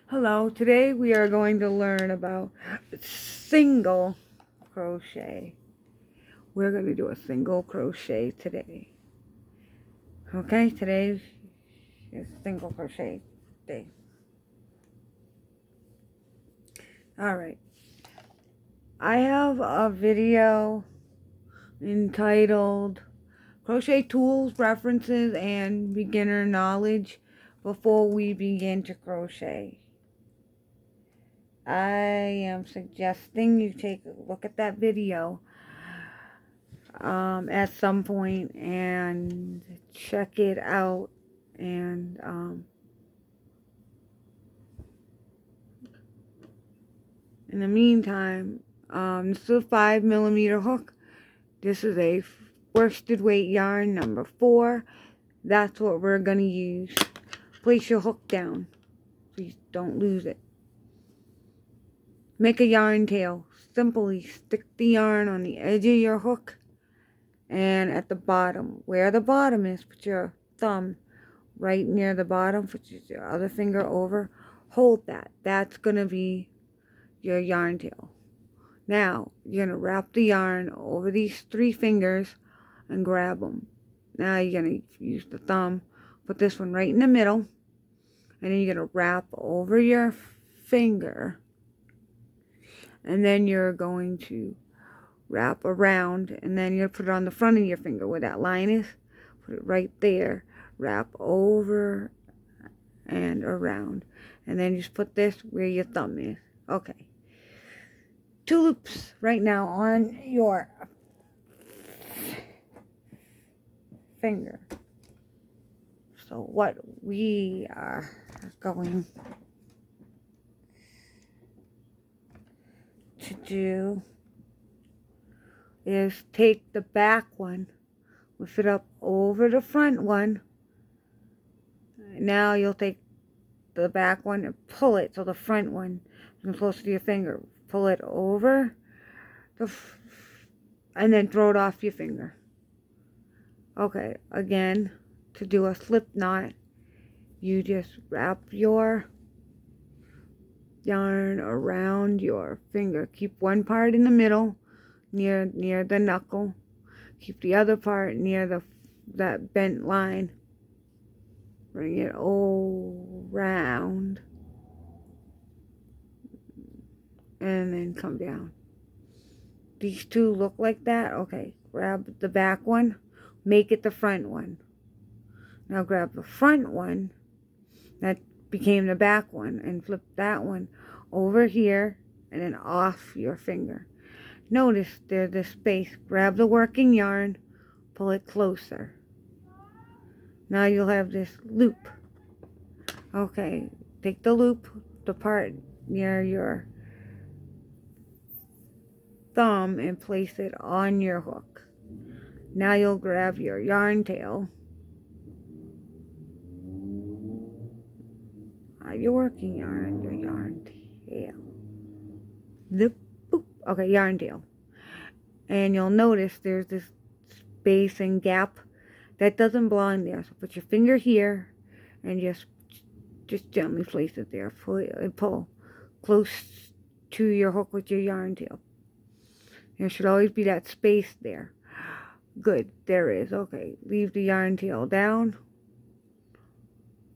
Hello, today we are going to learn about single crochet. We're going to do a single crochet today. Okay, today is single crochet day. Alright, I have a video entitled Crochet Tools, References, and Beginner Knowledge before we begin to crochet. I am suggesting you take a look at that video at some point and check it out, and in the meantime, this is a 5mm hook. This is a worsted weight yarn number 4. That's what we're going to use. Place your hook down. Please don't lose it. Make a yarn tail. Simply stick the yarn on the edge of your hook and at the bottom. Where the bottom is, put your thumb right near the bottom, put your other finger over. Hold that. That's going to be your yarn tail. Now, you're going to wrap the yarn over these 3 fingers and grab them. Now you're going to use the thumb, put this one right in the middle, and then you're going to wrap over your finger, and then you're going to wrap around, and then you're going to put it on the front of your finger where that line is. Put it right there, wrap over and around, and then just put this where your thumb is. Okay. 2 loops right now on your finger. So what we are going to do is take the back one, lift it up over the front one. Now you'll take the back one and pull it so the front one is close to your finger. Pull it over and then throw it off your finger. Okay, again, to do a slip knot, you just wrap your yarn around your finger. Keep one part in the middle near the knuckle. Keep the other part near that bent line. Bring it all round and then come down. These 2 look like that. Okay, grab the back one, make it the front one. Now grab the front one that became the back one and flip that one over here and then off your finger. Notice there's this space. Grab the working yarn, pull it closer. Now you'll have this loop. Okay, take the loop, the part near your thumb, and place it on your hook. Now you'll grab your yarn tail. Your working yarn, your yarn tail. Okay, yarn tail. And you'll notice there's this space and gap that doesn't belong there. So put your finger here and just gently place it there. Pull close to your hook with your yarn tail. There should always be that space there. Good, there is. Okay, leave the yarn tail down.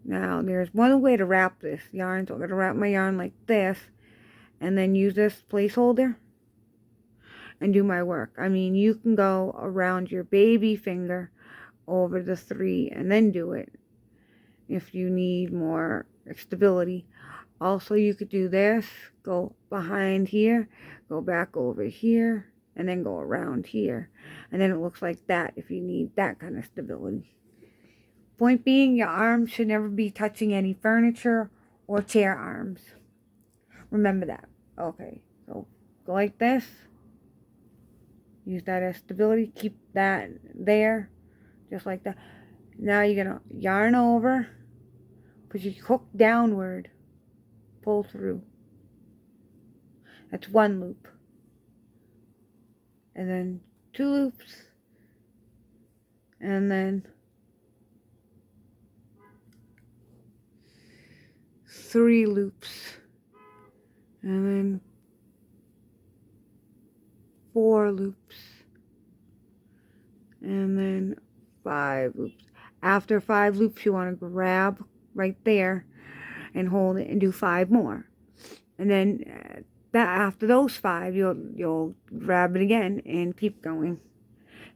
Now, there's one way to wrap this yarn. So I'm going to wrap my yarn like this, and then use this placeholder and do my work. I mean, you can go around your baby finger over the 3 and then do it if you need more stability. Also, you could do this, go behind here, go back over here, and then go around here. And then it looks like that if you need that kind of stability. Point being, your arms should never be touching any furniture or chair arms. Remember that. Okay, so go like this. Use that as stability. Keep that there, just like that. Now you're going to yarn over, put your hook downward, pull through. That's 1 loop. And then 2 loops. And then 3 loops, and then 4 loops, and then 5 loops. After 5 loops, you want to grab right there and hold it and do 5 more. And then after those 5, you'll grab it again and keep going.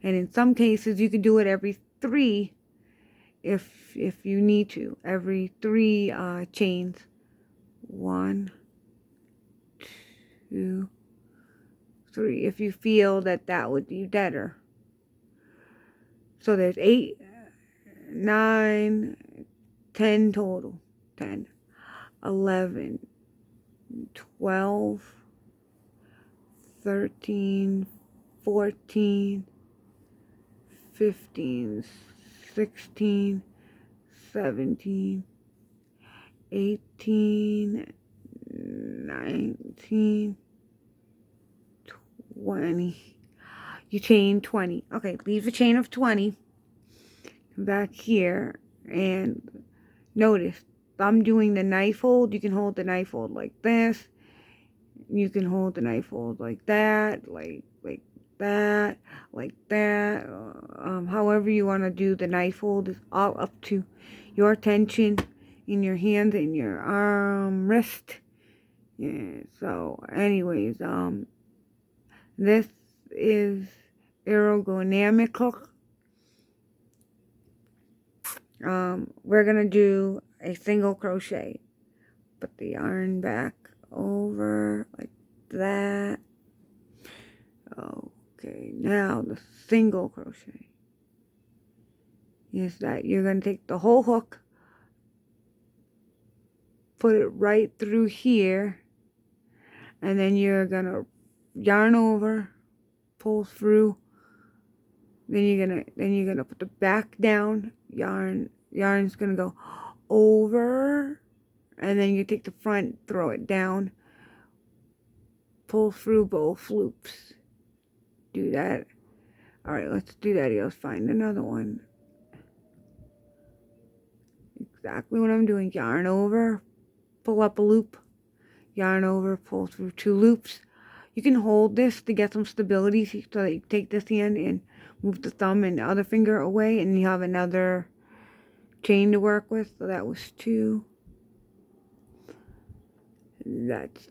And in some cases, you can do it every 3 if you need to. Every 3 chains. 1, 2, 3. If you feel that would be better. So there's 8, 9, 10 total. 10, 11, 12, 13, 14, 15, 16, 17, 18, 19, 20. You chain 20. Okay, leave a chain of 20. Come back here and notice I'm doing the knife hold. You can hold the knife hold like this. You can hold the knife hold like that, like that, like that. However you want to do the knife hold is all up to your tension in your hand and your arm, wrist. Yeah, so anyways, this is ergonomic hook. We're gonna do a single crochet. Put the yarn back over like that. Okay, now the single crochet is that you're gonna take the whole hook, put it right through here, and then you're gonna yarn over, pull through. Then you're gonna put the back down. Yarn's gonna go over, and then you take the front, throw it down, pull through both loops. Do that. All right, let's do that. Let's find another one. Exactly what I'm doing. Yarn over, pull up a loop, yarn over, pull through 2 loops. You can hold this to get some stability, so that you take this hand and move the thumb and the other finger away, and you have another chain to work with. So that was 2. That's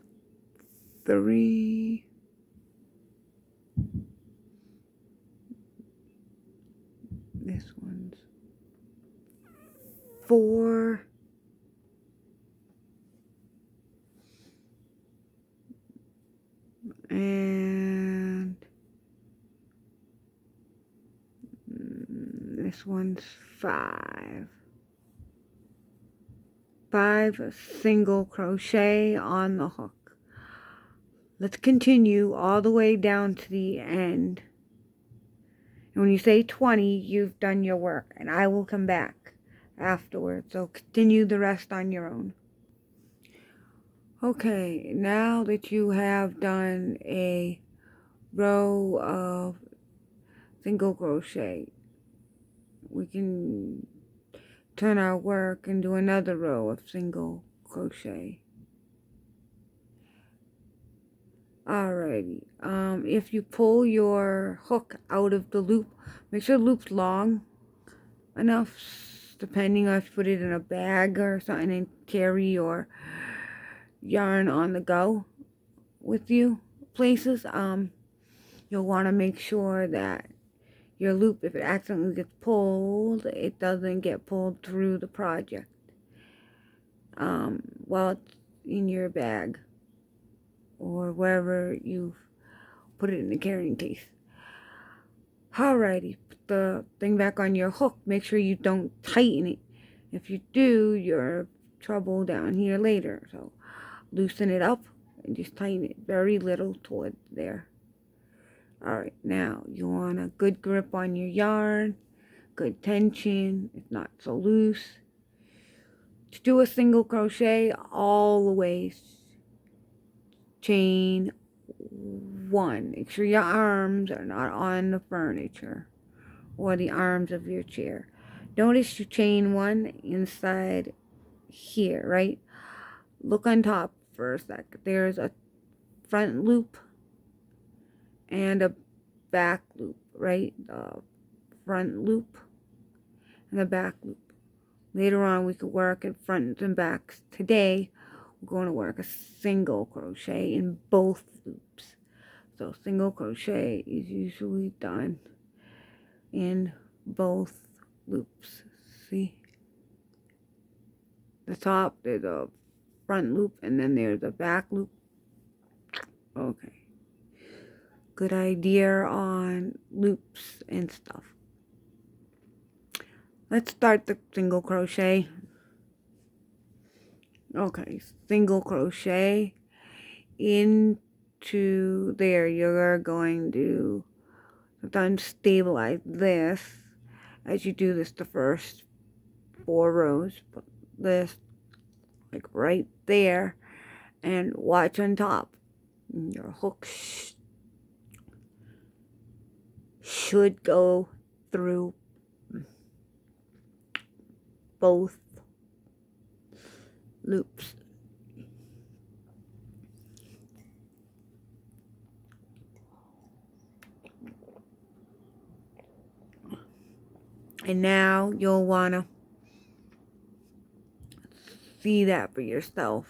3. This one's 4. And this one's 5. 5 single crochet on the hook. Let's continue all the way down to the end. And when you say 20, you've done your work, and I will come back afterwards. So continue the rest on your own. Okay, now that you have done a row of single crochet, we can turn our work and do another row of single crochet. Alrighty, if you pull your hook out of the loop, make sure the loop's long enough, depending on if you put it in a bag or something and carry your yarn on the go with you places. You'll want to make sure that your loop, if it accidentally gets pulled, it doesn't get pulled through the project while it's in your bag or wherever you've put it in the carrying case. Alrighty, put the thing back on your hook. Make sure you don't tighten it. If you do, you're trouble down here later. So loosen it up and just tighten it very little toward there. Alright, now you want a good grip on your yarn, good tension, it's not so loose. To do a single crochet, always chain 1. Make sure your arms are not on the furniture or the arms of your chair. Notice you chain 1 inside here, right? look on top for a sec. There's a front loop and a back loop, right? The front loop and the back loop. Later on, we could work in fronts and backs. Today, we're going to work a single crochet in both loops. So single crochet is usually done in both loops. See? The top, there's a front loop, and then there's a back loop. Okay. Good idea on loops and stuff. Let's start the single crochet. Okay, single crochet into there. You're going to sometimes stabilize this as you do this the first 4 rows. Put this like right there and watch on top. Your hook should go through both loops. And now you'll want to see that for yourself.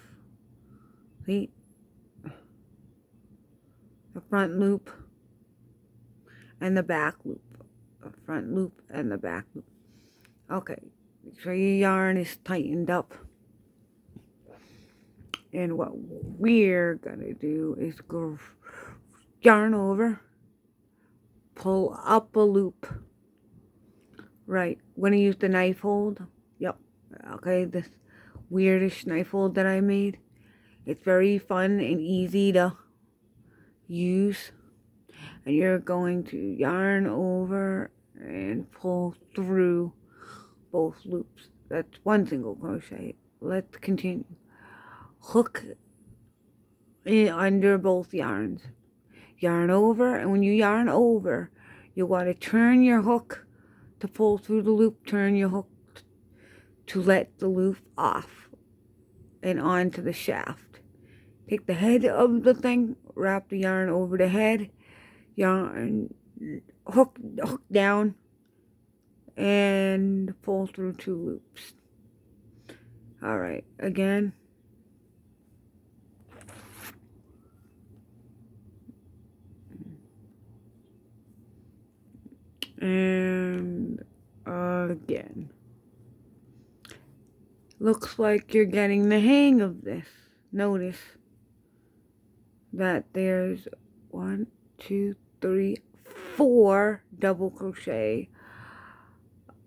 See? The front loop and the back loop. The front loop and the back loop. Okay. Make sure your yarn is tightened up. And what we're going to do is go yarn over, pull up a loop. Right. We're going to use the knife hold. Yep. Okay, this weirdish knife hold that I made. It's very fun and easy to use. And you're going to yarn over and pull through both loops. That's one single crochet. Let's continue. Hook in under both yarns. Yarn over, and when you yarn over, you want to turn your hook to pull through the loop. Turn your hook to let the loop off and onto the shaft. Take the head of the thing, wrap the yarn over the head, yarn, hook down, and pull through 2 loops. Alright, again. And again. Looks like you're getting the hang of this. Notice that there's 1, 2, 3, 4 double crochet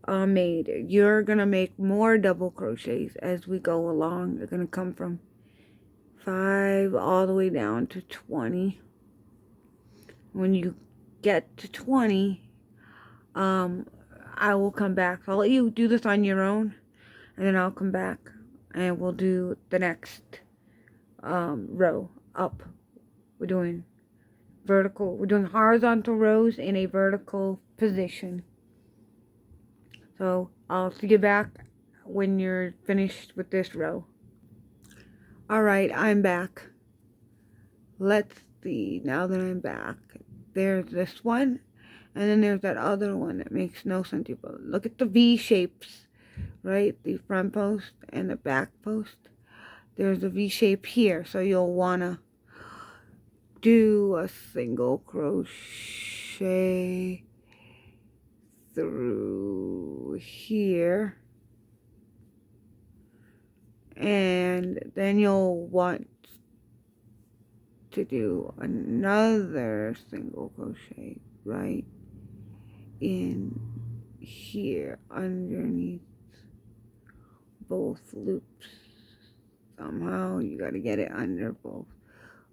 made. You're gonna make more double crochets as we go along. They're gonna come from 5 all the way down to 20. When you get to 20, I will come back. I'll let you do this on your own, and then I'll come back and we'll do the next row up. We're doing horizontal rows in a vertical position. So I'll see you back when you're finished with this row. Alright, I'm back. Let's see, now that I'm back, there's this one, and then there's that other one that makes no sense. But look at the V shapes, right? The front post and the back post. There's a V shape here, so you'll want to do a single crochet through here, and then you'll want to do another single crochet right in here underneath both loops. Somehow you got to get it under both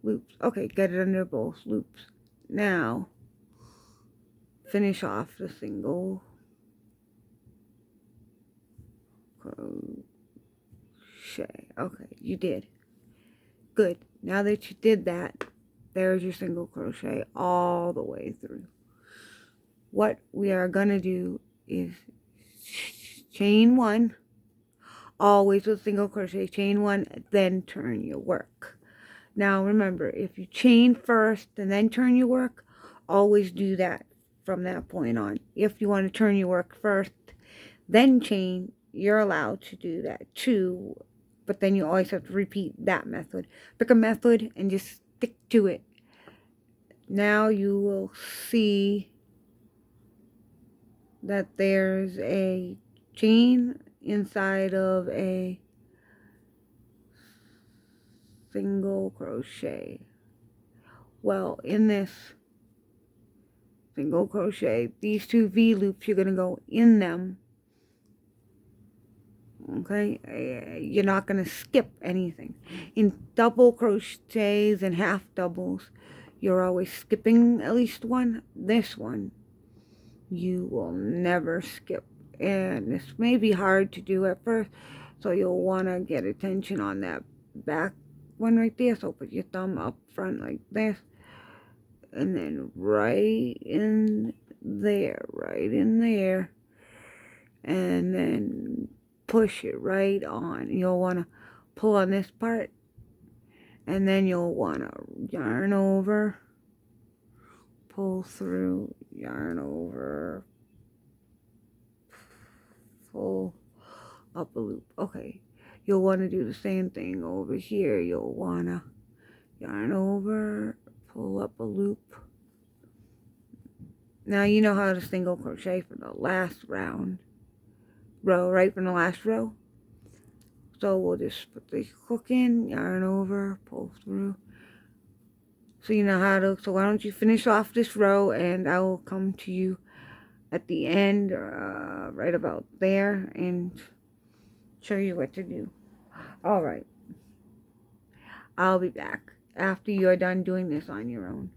loops. Okay, get it under both loops. Now finish off the single crochet. Okay, you did. Good. Now that you did that, there's your single crochet all the way through. What we are going to do is chain 1 always with single crochet, chain 1, then turn your work. Now remember, if you chain first and then turn your work, always do that from that point on. If you want to turn your work first, then chain, you're allowed to do that too, but then you always have to repeat that method. Pick a method and just stick to it. Now you will see that there's a chain inside of a single crochet. Well, in this single crochet, these 2 V loops, you're going to go in them. Okay, you're not going to skip anything. In double crochets and half doubles, you're always skipping at least one. This one, you will never skip. And this may be hard to do at first, so you'll want to get attention on that back one right there. So put your thumb up front like this, and then right in there, and then push it right on. You'll want to pull on this part, and then you'll want to yarn over, pull through, yarn over, pull up a loop. Okay, you'll want to do the same thing over here. You'll want to yarn over, pull up a loop. Now you know how to single crochet for the last row, right from the last row. So we'll just put the hook in, yarn over, pull through. So you know how to, so why don't you finish off this row, and I will come to you at the end, right about there, and show you what to do. Alright, I'll be back after you're done doing this on your own.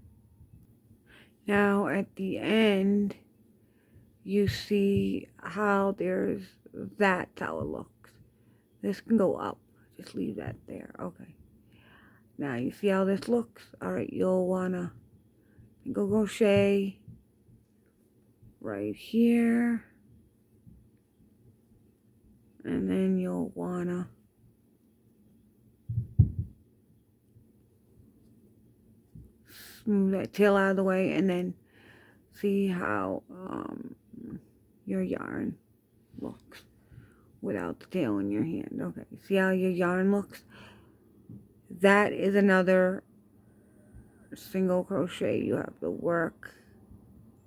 Now at the end, you see how there's, that's how it looks. This can go up, just leave that there. Okay, now you see how this looks. Alright, you'll wanna go crochet right here, and then you'll wanna smooth that tail out of the way, and then see how your yarn looks without the tail in your hand. Okay, see how your yarn looks? That is another single crochet. You have to work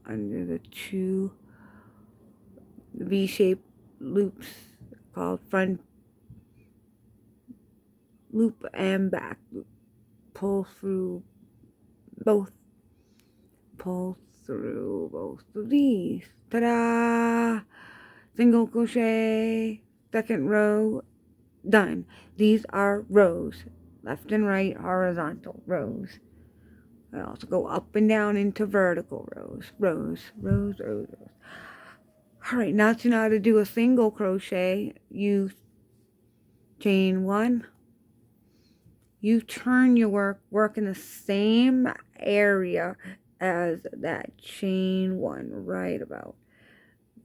under the 2 V-shaped loops called front loop and back loop. Pull through both. Pull through both of these. Ta-da! Single crochet, second row, done. These are rows, left and right, horizontal rows. I also go up and down into vertical rows. Alright, now to know how to do a single crochet, you chain 1, you turn your work in the same area as that chain 1, right about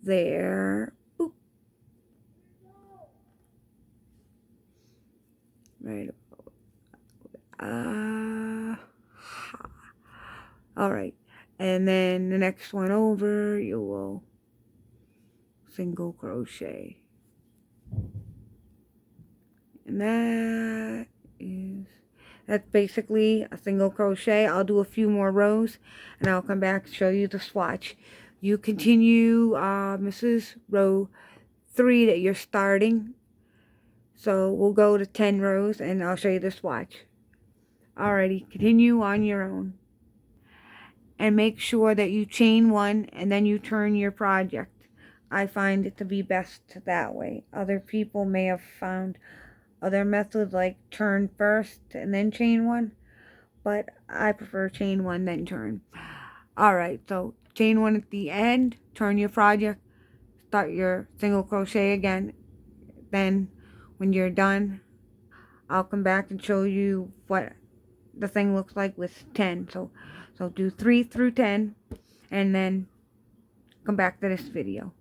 there. Boop. Right about alright, and then the next one over, you will single crochet, and that's basically a single crochet. I'll do a few more rows, and I'll come back and show you the swatch. You continue, Mrs. Row 3 that you're starting. So we'll go to 10 rows, and I'll show you the swatch. Alrighty, continue on your own. And make sure that you chain 1, and then you turn your project. I find it to be best that way. Other people may have found other methods like turn first and then chain 1, but I prefer chain 1 then turn. Alright, so chain 1 at the end, turn your project, start your single crochet again. Then when you're done, I'll come back and show you what the thing looks like with 10. So do 3 through 10, and then come back to this video.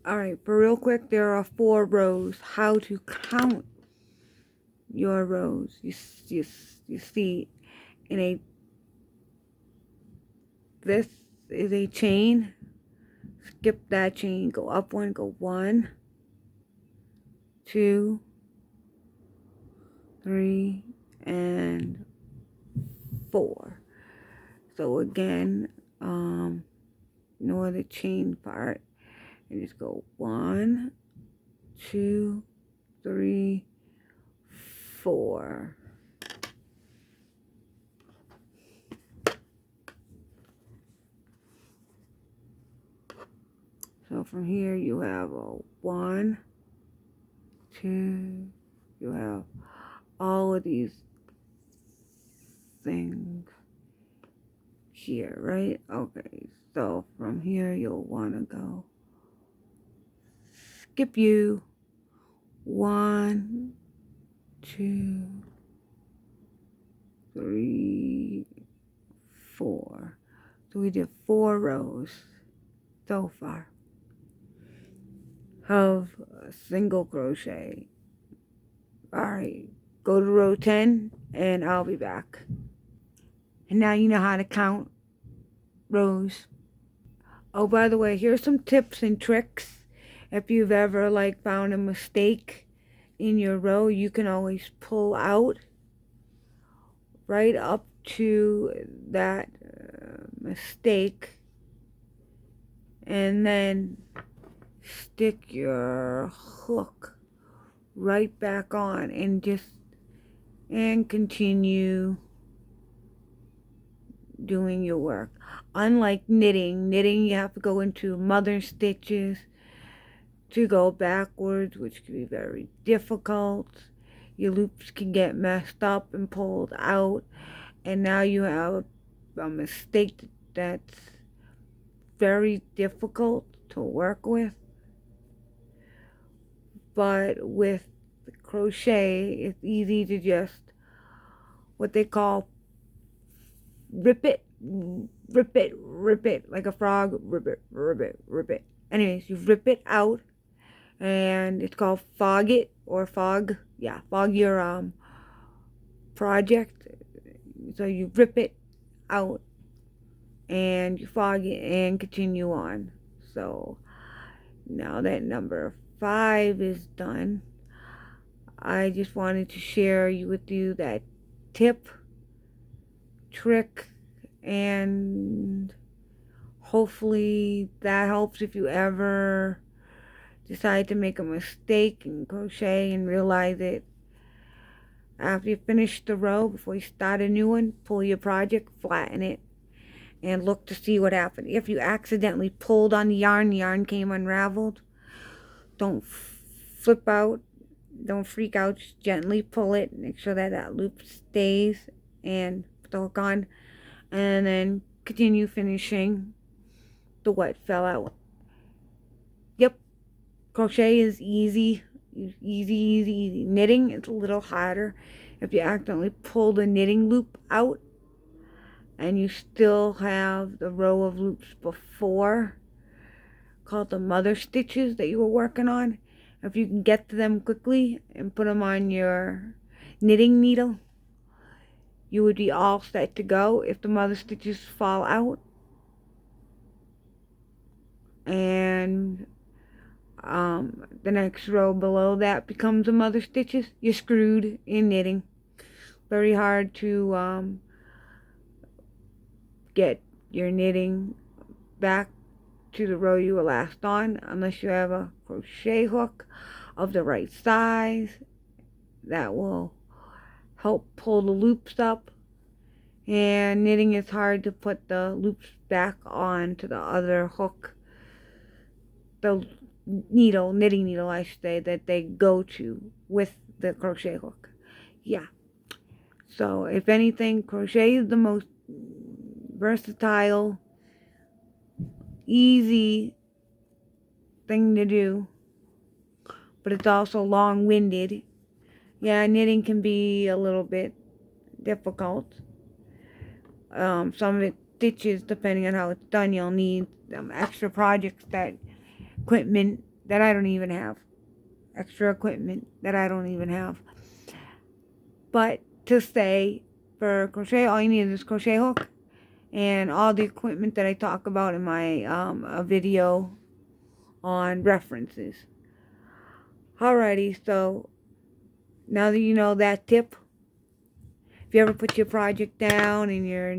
Alright, but real quick, there are 4 rows. How to count your rows. You see, this is a chain. Skip that chain. Go up 1. Go 1, 2, 3, and 4. So again, ignore the chain part. And just go 1, 2, 3, 4. So from here you have a 1, 2, you have all of these things here, right? Okay, so from here you'll want to go skip you 1, 2, 3, 4. So we did 4 rows so far of single crochet. Alright, go to row 10 and I'll be back. And now you know how to count rows. Oh, by the way, here's some tips and tricks. If you've ever found a mistake in your row, you can always pull out right up to that mistake and then stick your hook right back on and continue doing your work. Unlike knitting you have to go into mother stitches to go backwards, which can be very difficult. Your loops can get messed up and pulled out, and now you have a mistake that's very difficult to work with. But with crochet, it's easy to just what they call rip it like a frog. Rip it. Anyways, you rip it out, and it's called fog it or fog. Yeah, fog your project. So you rip it out and you fog it and continue on. So now that number 5 is done, I just wanted to share with you that tip, trick, and hopefully that helps if you ever decide to make a mistake in crochet and realize it. After you finish the row, before you start a new one, pull your project, flatten it, and look to see what happened. If you accidentally pulled on the yarn came unraveled, don't flip out, don't freak out, just gently pull it, make sure that loop stays, and put the hook on, and then continue finishing the what fell out. Yep, crochet is easy. Easy. Knitting is a little harder. If you accidentally pull the knitting loop out and you still have the row of loops before, called the mother stitches that you were working on, if you can get to them quickly and put them on your knitting needle, you would be all set to go. If the mother stitches fall out and the next row below that becomes a mother stitches, you're screwed in knitting. Very hard to get your knitting back to the row you were last on unless you have a crochet hook of the right size that will help pull the loops up. And knitting is hard to put the loops back on to the other hook, the knitting needle I should say, that they go to with the crochet hook. Yeah, so if anything, crochet is the most versatile, easy thing to do, but it's also long-winded. Yeah, knitting can be a little bit difficult. Some of it stitches, depending on how it's done, you'll need extra projects, that equipment that I don't even have. Extra equipment that I don't even have. But to say, for crochet, all you need is crochet hook and all the equipment that I talk about in my a video on references. Alrighty, so now that you know that tip, if you ever put your project down and your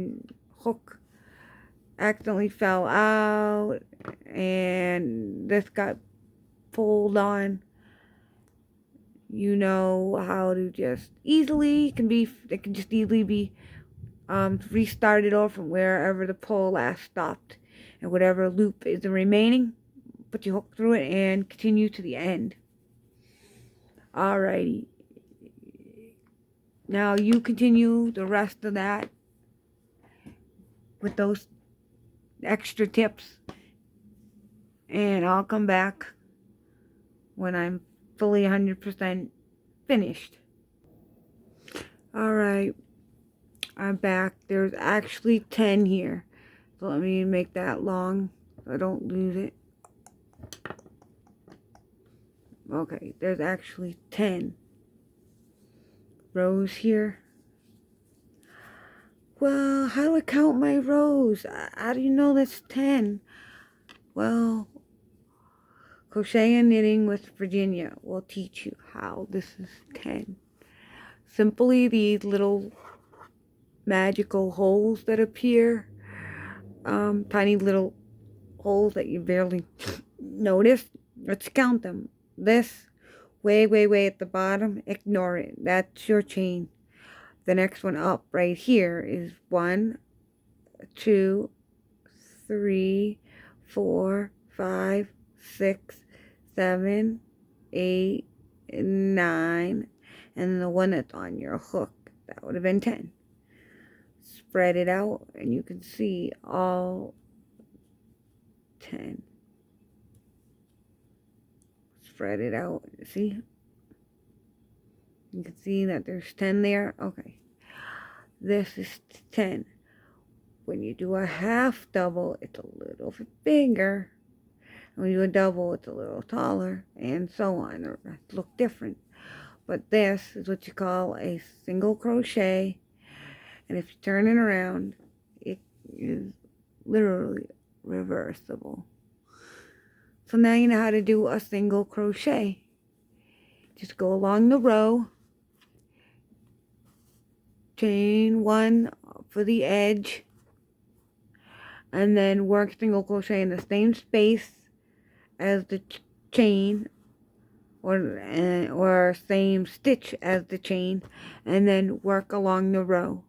hook accidentally fell out and this got pulled on, you know how to just easily, it can just easily be restarted off from wherever the pull last stopped, and whatever loop is remaining, put your hook through it and continue to the end. Alrighty, now you continue the rest of that with those extra tips, and I'll come back when I'm fully 100% finished. Alright, I'm back. There's actually 10 here, so let me make that long so I don't lose it. Okay, there's actually 10 rows here. Well, how do I count my rows? How do you know that's 10? Well, Crochet and Knitting with Virginia will teach you how this is 10. Simply these little magical holes that appear, tiny little holes that you barely notice. Let's count them. This, way at the bottom, ignore it. That's your chain. The next one up right here is 1, 2, 3, 4, 5, 6, 7, 8, 9, and the one that's on your hook. That would have been 10. Spread it out and you can see all 10. Spread it out. See? You can see that there's 10 there. Okay. This is 10. When you do a half double, it's a little bit bigger. When you do a double, it's a little taller, and so on. Or look different. But this is what you call a single crochet. And if you turn it around, it is literally reversible. So now you know how to do a single crochet. Just go along the row, chain 1 for the edge, and then work single crochet in the same space as the chain, or same stitch as the chain, and then work along the row,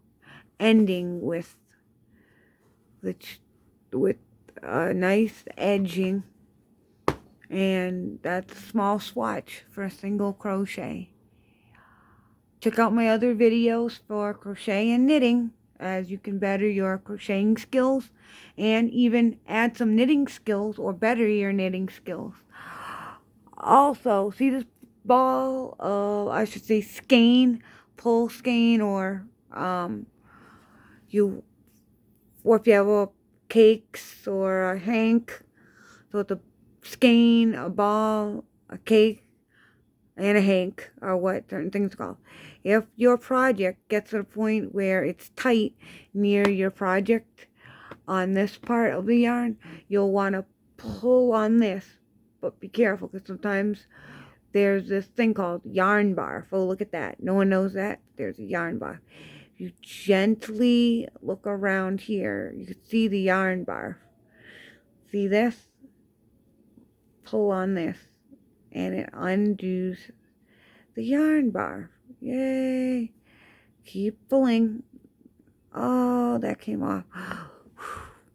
ending with a nice edging. And that's a small swatch for a single crochet. Check out my other videos for crochet and knitting, as you can better your crocheting skills and even add some knitting skills or better your knitting skills. Also, see this ball of, I should say, skein, pull skein, or if you have a cakes or a hank, so it's a skein, a ball, a cake, and a hank, or what certain things are called. If your project gets to the point where it's tight near your project on this part of the yarn, you'll want to pull on this, but be careful, because sometimes there's this thing called yarn bar. Oh, look at that. No one knows that. There's a yarn bar. If you gently look around here, you can see the yarn bar. See this? Pull on this, and it undoes the yarn bar. Yay! Keep pulling. Oh, that came off.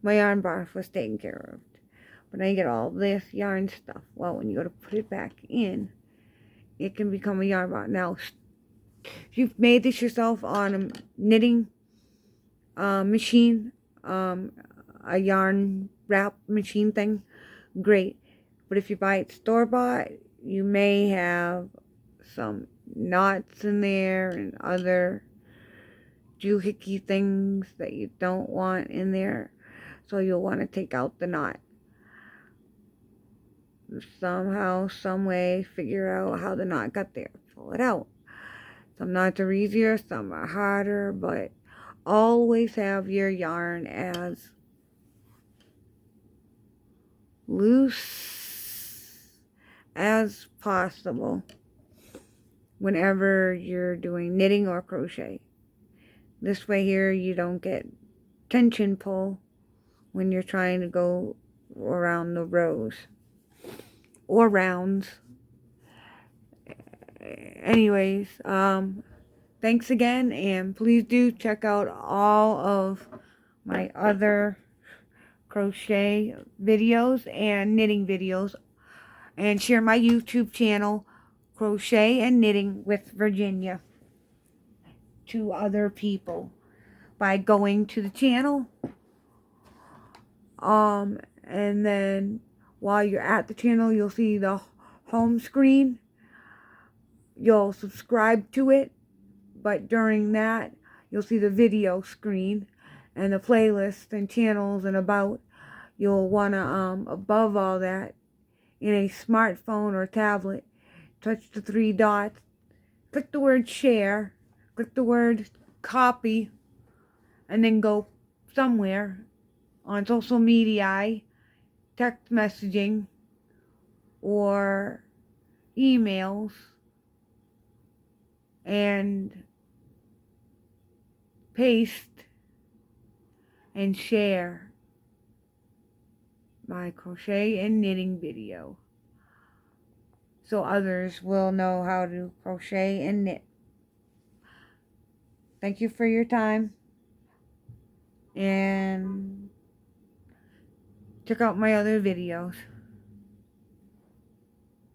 My yarn bar was taken care of. But now you get all this yarn stuff. Well, when you go to put it back in, it can become a yarn bar. Now, if you've made this yourself on a knitting machine, a yarn wrap machine thing, great. But if you buy it store-bought, you may have some knots in there and other doohickey things that you don't want in there. So you'll want to take out the knot. somehow, some way, figure out how the knot got there. Pull it out. Some knots are easier, some are harder, but always have your yarn as loose as possible whenever you're doing knitting or crochet. This way here you don't get tension pull when you're trying to go around the rows or rounds. Anyways, thanks again, and please do check out all of my other crochet videos and knitting videos, and share my YouTube channel, Crochet and Knitting with Virginia, to other people by going to the channel. And then while you're at the channel, you'll see the home screen. You'll subscribe to it, but during that, you'll see the video screen and the playlist and channels and about. You'll want to, above all that, in a smartphone or tablet, touch the 3 dots, click the word share, click the word copy, and then go somewhere on social media, text messaging, or emails, and paste and share my crochet and knitting video so others will know how to crochet and knit. Thank you for your time, and check out my other videos.